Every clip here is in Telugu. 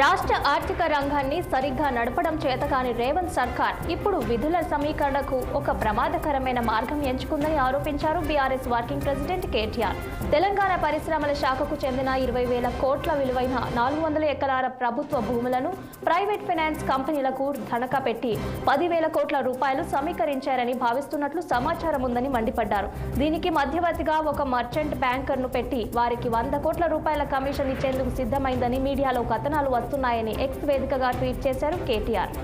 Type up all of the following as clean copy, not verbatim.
రాష్ట్ర ఆర్థిక రంగాన్ని సరిగ్గా నడపడం చేతకాని రేవంత్ సర్కార్ ఇప్పుడు విధుల సమీకరణకు ఒక ప్రమాదకరమైన మార్గం ఎంచుకుందని ఆరోపించారు BRS working president KTR. Telangana పరిశ్రమల శాఖకు చెందిన 20,000 కోట్ల విలువైన 400 ఎకరాల ప్రభుత్వ భూములను ప్రైవేట్ ఫైనాన్స్ కంపెనీలకు తనఖా పెట్టి 10,000 కోట్ల రూపాయలు సమీకరించారని భావిస్తున్నట్లు సమాచారం ఉందని మండిపడ్డారు. దీనికి మధ్యవర్తిగా ఒక మర్చెంట్ బ్యాంకర్ను పెట్టి వారికి 100 కోట్ల రూపాయల కమిషన్ ఇచ్చేందుకు సిద్ధమైందని మీడియాలో కథనాలు వస్తున్నాయని ఎక్స్ వేదికగా ట్వీట్ చేశారు కేటీఆర్.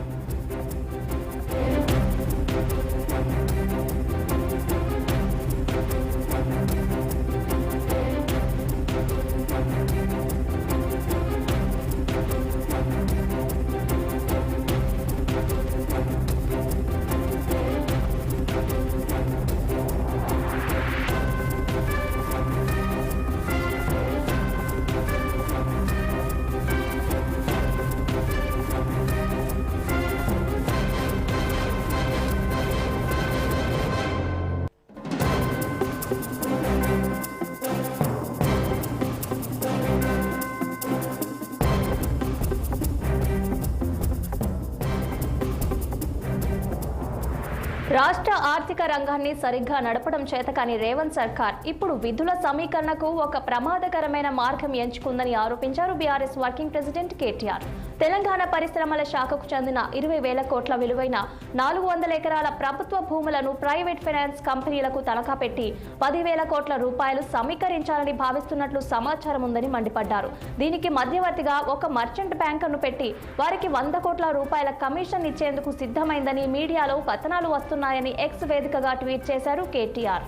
రాష్ట్ర ఆర్థిక రంగాన్ని సరిగ్గా నడపడం చేతకాని రేవంత్ సర్కార్ ఇప్పుడు విధుల సమీకరణకు ఒక ప్రమాదకరమైన మార్గం ఎంచుకుందని ఆరోపించారు BRS working president KTR. Telangana పరిశ్రమల శాఖకు చెందిన 20,000 కోట్ల విలువైన 400 ఎకరాల ప్రభుత్వ భూములను ప్రైవేట్ ఫైనాన్స్ కంపెనీలకు తనఖా పెట్టి 10,000 కోట్ల రూపాయలు సమీకరించాలని భావిస్తున్నట్లు సమాచారం ఉందని మండిపడ్డారు. దీనికి మధ్యవర్తిగా ఒక మర్చెంట్ బ్యాంకర్ను పెట్టి వారికి 100 కోట్ల రూపాయల కమిషన్ ఇచ్చేందుకు సిద్ధమైందని మీడియాలో కథనాలు వస్తున్నాయని ఎక్స్ వేదికగా ట్వీట్ చేశారు కేటీఆర్.